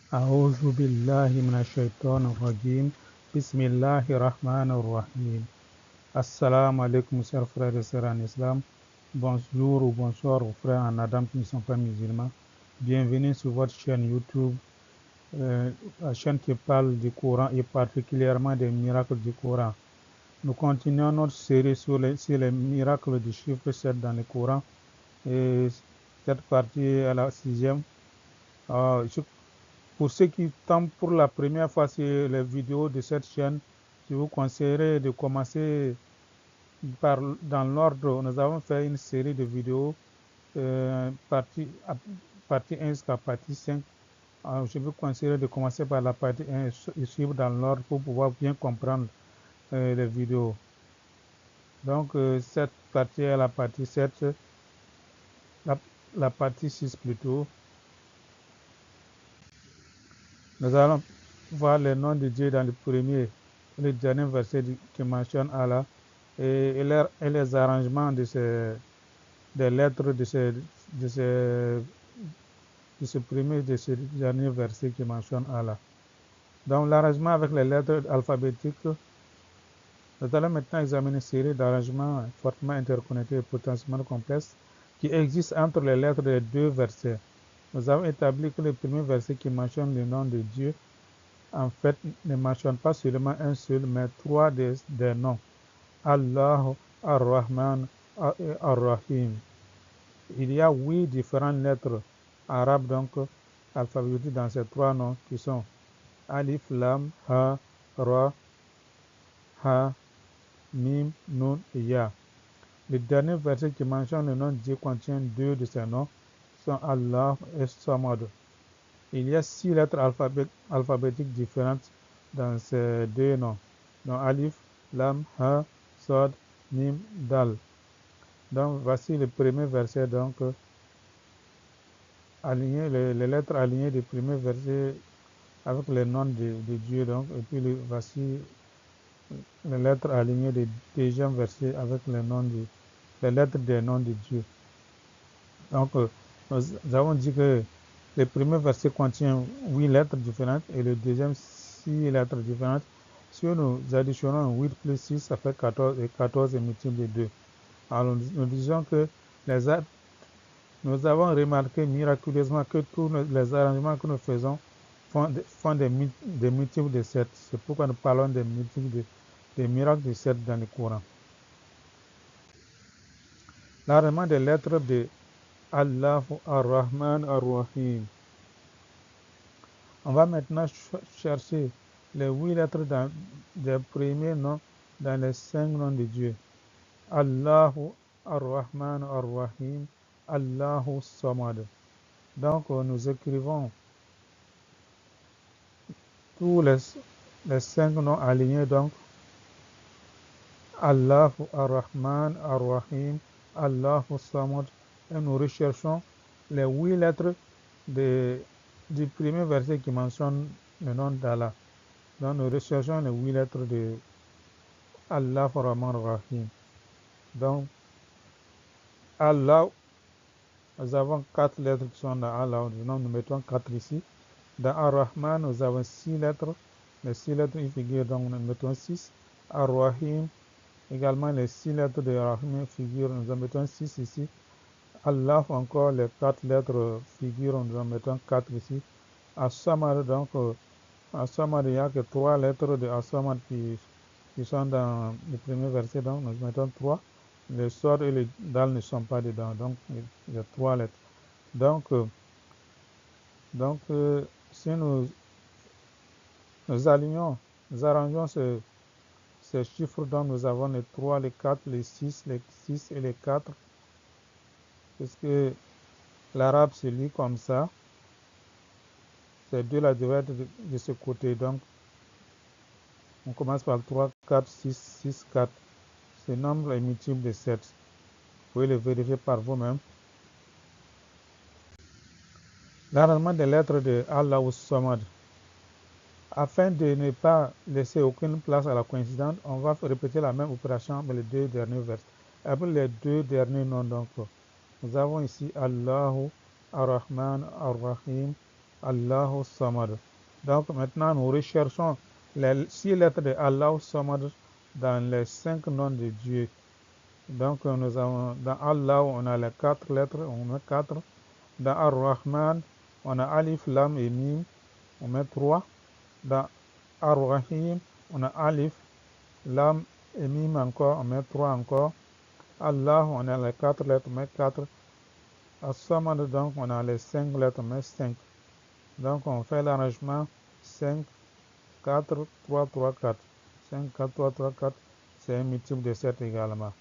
أعوذ بالله من الشيطان الرجيم بسم الله الرحمن الرحيم Assalamu alaikum chers frères et sœurs en islam. Bonjour ou bonsoir aux frères en Adam qui ne sont pas musulmans. Bienvenue sur votre chaîne YouTube, la chaîne qui parle du Coran et particulièrement des miracles du Coran. Nous continuons notre série sur les miracles du chiffre 7 dans le Coran. Et cette partie est la sixième. Pour ceux qui tombent pour la première fois sur les vidéos de cette chaîne, je vous conseillerais de commencer dans l'ordre. Nous avons fait une série de vidéos, partie 1 jusqu'à partie 5. Je vous conseillerais de commencer par la partie 1 et suivre dans l'ordre pour pouvoir bien comprendre les vidéos. Donc, cette partie est la partie 7, la partie 6 plutôt. Nous allons voir les noms de Dieu dans le premier et le dernier verset qui mentionne Allah et les arrangements des lettres de ce premier et de ce dernier verset qui mentionne Allah. Donc l'arrangement avec les lettres alphabétiques, nous allons maintenant examiner une série d'arrangements fortement interconnectés et potentiellement complexes qui existent entre les lettres des deux versets. Nous avons établi que le premier verset qui mentionne le nom de Dieu en fait ne mentionne pas seulement un seul, mais trois des noms. Allah, Ar-Rahman et Ar-Rahim. Il y a 8 différentes lettres arabes, donc alphabétiques dans ces trois noms qui sont Alif, Lam, Ha, Ra, Ha, Mim, Nun et Ya. Le dernier verset qui mentionne le nom de Dieu contient 2 de ces noms, sont Allah et Samad. Il y a 6 lettres alphabétiques différentes dans ces deux noms, donc Alif, Lam, Ha, Sod, Mim, Dal. Donc voici le premier verset, donc les lettres alignées du premier verset avec les noms de Dieu, donc, et puis voici les lettres alignées du deuxième verset avec les lettres des noms de Dieu. Donc nous avons dit que le premier verset contient 8 lettres différentes et le deuxième 6 lettres différentes. Si nous additionnons 8 plus 6, ça fait 14 et 14 est multiple de 2. Alors nous disons que nous avons remarqué miraculeusement que tous les arrangements que nous faisons font des multiples de 7. C'est pourquoi nous parlons des multiples des miracles de 7 dans le Coran. L'arrangement des lettres de Allah, Ar-Rahman, Ar-Rahim. On va maintenant chercher les 8 lettres des premiers noms dans les 5 noms de Dieu. Allahu, Ar-Rahman, Ar-Rahim, Allahu Samad. Donc nous écrivons tous les 5 noms alignés, donc Allahu, Ar-Rahman, Ar-Rahim, Allahu Samad, et nous recherchons les 8 lettres du premier verset qui mentionne le nom d'Allah. Donc nous recherchons les 8 lettres de Allah, Ar-Rahman, Ar-Rahim. Donc Allah, nous avons 4 lettres qui sont dans Allah, nous mettons 4 ici. Dans Ar-Rahman, nous avons 6 lettres. Les 6 lettres y figurent, donc nous mettons 6. Ar-Rahim, également les 6 lettres de Rahim figurent, nous en mettons 6 ici. Allah, encore les 4 lettres figurent, nous en mettons 4 ici. As-Samad, donc As-Samad, il n'y a que 3 lettres de As-Samad qui sont dans le premier verset, donc nous mettons 3. Le Sod et le Dal ne sont pas dedans, donc il y a 3 lettres. Donc si nous arrangeons ces chiffres dont nous avons les 3, les 4, les 6 et les 4, puisque l'arabe se lit comme ça. Ces deux-là devraient être de ce côté. Donc, on commence par 3, 4, 6, 6, 4. Ce nombre est multiple de 7. Vous pouvez le vérifier par vous-même. L'arrangement des lettres de Allah ou Samad. Afin de ne pas laisser aucune place à la coïncidence, on va répéter la même opération avec les 2 derniers versets. Avec les 2 derniers noms, donc, nous avons ici Allahu, Ar-Rahman, Ar-Rahim, Allahu Samad. Donc maintenant, nous recherchons les 6 lettres de Allahu Samad dans les 5 noms de Dieu. Donc nous avons dans Allah, on a les 4 lettres, on met 4. Dans Ar-Rahman, on a Alif, Lam et Mim, on met 3. Dans Ar-Rahim, on a Alif, Lam et Mim encore, on met 3 encore. Allah, on a les 4 lettres, on met 4. As-Samad, donc on a les 5 lettres, on met 5. Donc on fait l'arrangement 5, 4, 3, 3, 4. 5, 4, 3, 3, 4. C'est un multiple de 7 également.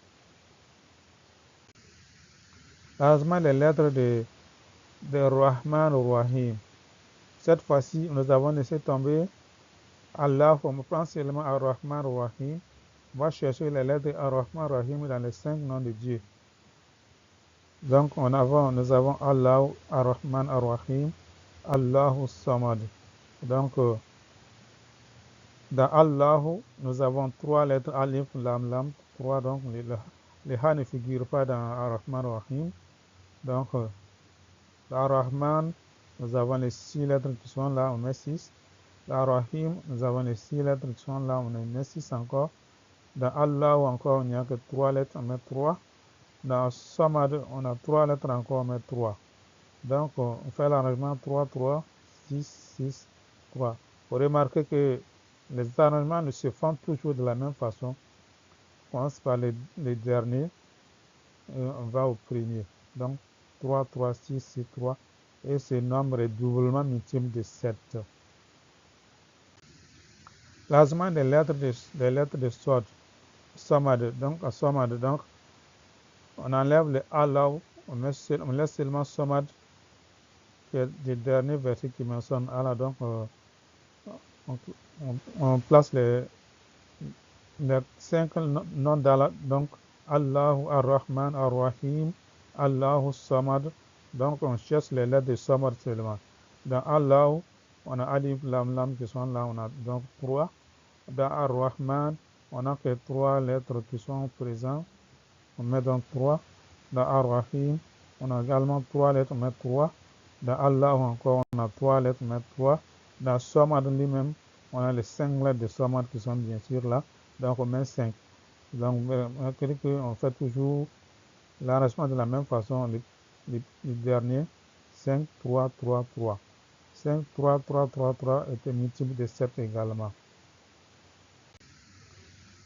L'arrangement des lettres de Rahman ou Rahim. Cette fois-ci, nous avons laissé tomber Allah. On prend seulement Ar-Rahman ou Rahim. On va chercher les lettres Ar-Rahman Rahim dans les 5 noms de Dieu. Donc nous avons Allah, Ar-Rahman, Ar-Rahim, Allahu Samad. Donc dans Allah, nous avons 3 lettres Alif, Lam, Lam, 3. Donc les Ha ne figurent pas dans Ar-Rahman Rahim. Donc dans Ar-Rahman, nous avons les 6 lettres qui sont là, on met 6. Dans Rahim, nous avons les 6 lettres qui sont là, on met 6 encore. Dans Allah encore, il n'y a que 3 lettres, on met 3. Dans Samad, on a 3 lettres encore, on met 3. Donc on fait l'arrangement 3, 3, 6, 6, 3. Vous remarquez que les arrangements ne se font toujours de la même façon. On commence par les derniers et on va au premier. Donc 3, 3, 6, 6, 3. Et ce nombre est doublement multiple de 7. L'arrangement des lettres de Samad. Donc à Samad, donc on enlève le Allah, on laisse seulement Samad, qui est le dernier verset qui mentionne Allah. Donc on place les 5 noms d'Allah. Donc Allahu Ar-Rahman Ar-Rahim, Allahu Samad. Donc on cherche les lettres de Samad seulement. Dans Allah, on a Alif, Lam, Lam qui sont là, on a donc 3. Dans Ar-Rahman, on n'a que 3 lettres qui sont présentes, on met donc 3. Dans Ar-Rahim, on a également 3 lettres, on met 3. Dans Allah encore, on a 3 lettres, on met 3. Dans Samad lui-même, on a les 5 lettres de Samad qui sont bien sûr là, donc on met 5. Donc on fait toujours l'arrangement de la même façon, les derniers, 5, 3, 3, 3. 5, 3, 3, 3, 3 est un multiple de 7 également.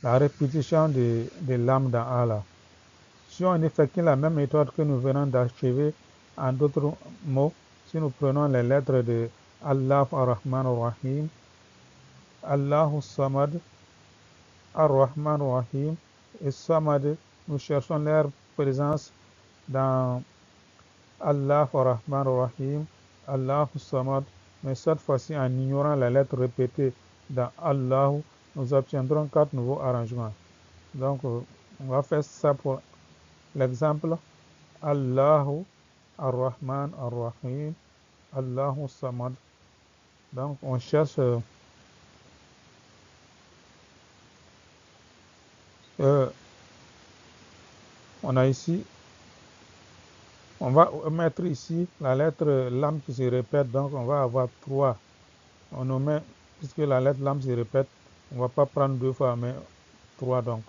La répétition de l'âme dans Allah. Si on effectue la même méthode que nous venons d'achever en d'autres mots, si nous prenons les lettres de Allah Ar-Rahman Ar-Rahim, Allahu Samad, Ar-Rahman Ar-Rahim et Samad, nous cherchons leur présence dans Allah Ar-Rahman Ar-Rahim, Allahu Samad, mais cette fois-ci en ignorant la lettre répétée dans Allah, nous obtiendrons 4 nouveaux arrangements. Donc on va faire ça pour l'exemple. Allahu Ar-Rahman Ar-Rahim, Allahu Samad. Donc on cherche on a ici, on va mettre ici la lettre Lam qui se répète, donc on va avoir 3. On nous met, puisque la lettre Lam se répète, on ne va pas prendre 2 fois, mais 3 donc.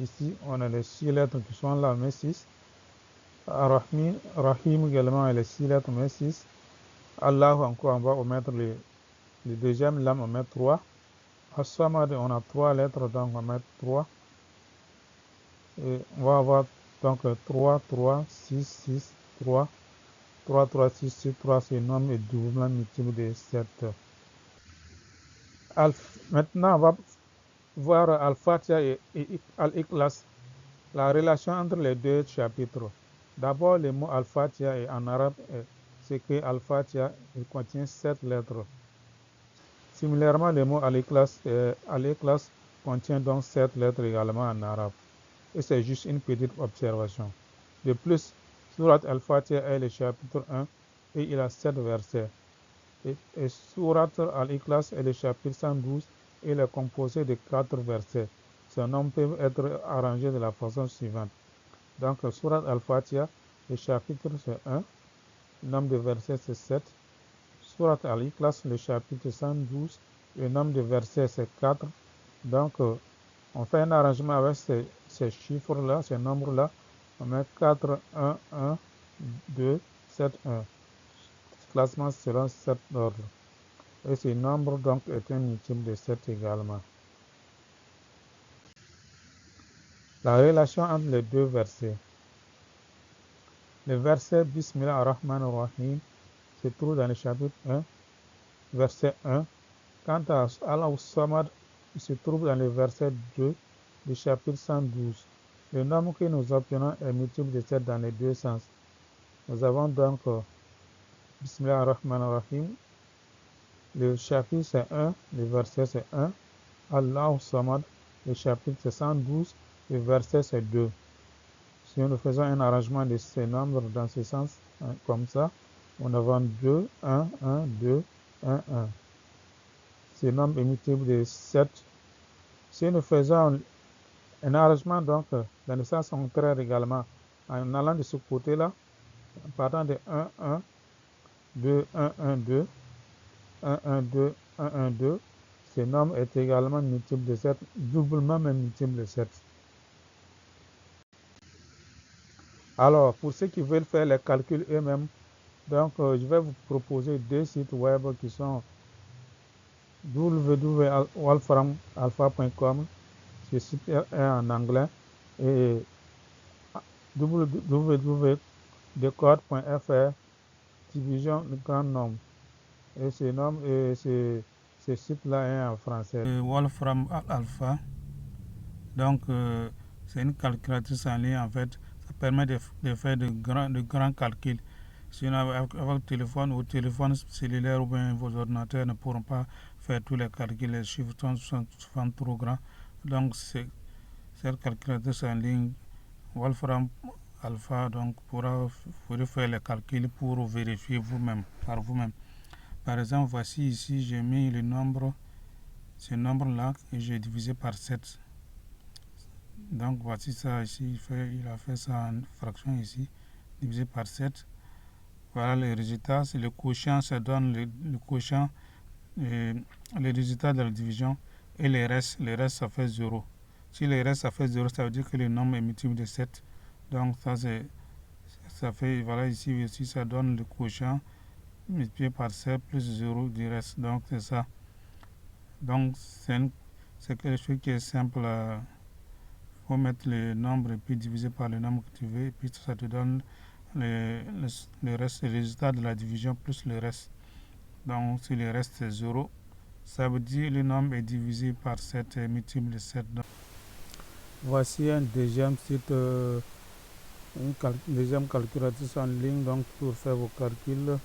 Ici, on a les 6 lettres qui sont là, on met 6. Rahim également, les 6 lettres, on met 6. Allah encore, on va omettre le deuxième Lam, on met 3. As-Samad, on a 3 lettres, donc on va mettre 3. Et on va avoir donc 3, 3, 6, 6, 3. 3, 3, 6, 6, 3, c'est un nombre et doublement multiple de 7. Maintenant, on va voir Al-Fatiha et Al-Ikhlas, la relation entre les deux chapitres. D'abord, le mot Al-Fatiha en arabe, c'est que Al-Fatiha contient 7 lettres. Similairement, le mot Al-Ikhlas contient donc 7 lettres également en arabe. Et c'est juste une petite observation. De plus, Surat Al-Fatiha est le chapitre 1 et il a 7 versets. Et Surat Al-Ikhlas est le chapitre 112 et il est composé de 4 versets. Ce nombre peut être arrangé de la façon suivante. Donc, Surat Al-Fatiha, le chapitre c'est 1, le nombre de versets c'est 7. Surat Al-Ikhlas, le chapitre 112, le nombre de versets c'est 4. Donc, on fait un arrangement avec ces chiffres-là, ces nombres-là. On met 4, 1, 1, 2, 7, 1. Classement selon cet ordre. Et ce nombre donc est un multiple de 7 également. La relation entre les deux versets. Le verset Bismillah ar-Rahman ar-Rahim se trouve dans le chapitre 1, verset 1. Quant à Allah-Samad, il se trouve dans le verset 2 du chapitre 112. Le nombre que nous obtenons est multiple de 7 dans les deux sens. Nous avons donc Bismillah ar-Rahman ar-Rahim. Le chapitre c'est 1, le verset c'est 1. Allah-Samad, le chapitre c'est 112, le verset c'est 2. Si nous faisons un arrangement de ces nombres dans ce sens, comme ça, on a 2, 1, 1, 2, 1, 1. Ce nombre est multiple de 7. Si nous faisons un arrangement donc dans le sens contraire également, en allant de ce côté-là, en partant de 1, 1, 2, 1, 1, 2, 1, 1, 2, 1, 1, 2, ce nombre est également multiple de 7, doublement même multiple de 7. Alors, pour ceux qui veulent faire les calculs eux-mêmes, donc je vais vous proposer deux sites web qui sont www.wolframalpha.com, ce site est en anglais, et www.decode.fr, division le grand nombre. Et ce site-là est en français. Wolfram Alpha, donc c'est une calculatrice en ligne en fait. Ça permet de faire de grands calculs. Sinon, avec téléphone ou téléphone cellulaire ou bien vos ordinateurs ne pourront pas faire tous les calculs. Les chiffres sont souvent trop grands. Donc, cette calculatrice en ligne, Wolfram Alpha, donc pourra faire les calculs pour vérifier vous-même, par vous-même. Par exemple, voici ici, j'ai mis le nombre, ce nombre-là, et j'ai divisé par 7. Donc voici ça ici, il a fait ça en fraction ici, divisé par 7. Voilà le résultat, c'est le quotient, ça donne le quotient, le résultat de la division, et les restes ça fait 0. Si les restes ça fait 0, ça veut dire que le nombre est multiple de 7. Donc ça fait, voilà ici aussi, ça donne le quotient multiplié par 7 plus 0 du reste. Donc c'est ça. Donc c'est quelque chose qui est simple. Il faut mettre le nombre et puis diviser par le nombre que tu veux, et puis ça te donne le reste, le résultat de la division plus le reste. Donc si le reste c'est 0, ça veut dire que le nombre est divisé par 7 et multiple de 7. Donc, voici un deuxième site, une deuxième calculatrice en ligne donc pour faire vos calculs.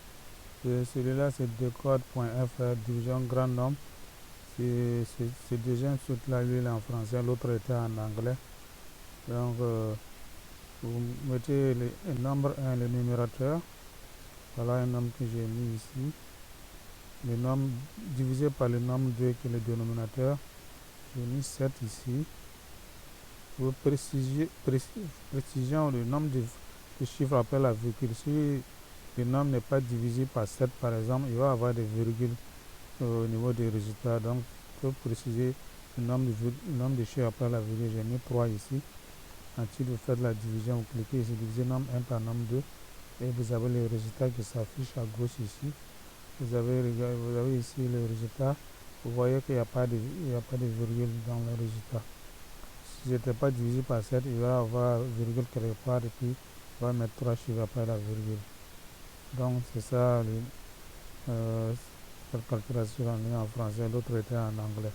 Celui-là c'est decode.fr, division grand nombre. Ce deuxième site-là, lui, il est en français, l'autre était en anglais. Donc, vous mettez le nombre 1, le numérateur. Voilà un nombre que j'ai mis ici. Le nombre divisé par le nombre 2 qui est le dénominateur. J'ai mis 7 ici. Pour précision, le nombre de chiffres après la virgule. Si le nombre n'est pas divisé par 7, par exemple, il va avoir des virgules au niveau des résultats. Donc, pour préciser le nombre de chiffres après la virgule, j'ai mis 3 ici. Ensuite, vous faites la division, vous cliquez ici, diviser nombre 1 par nombre 2, et vous avez le résultat qui s'affiche à gauche ici. Vous avez ici le résultat. Vous voyez qu'il n'y a pas de virgule dans le résultat. Si ce n'était pas divisé par 7, il va y avoir virgule quelque part, et puis on va mettre 3 chiffres après la virgule. Donc, c'est ça, cette calculation en français, l'autre était en anglais.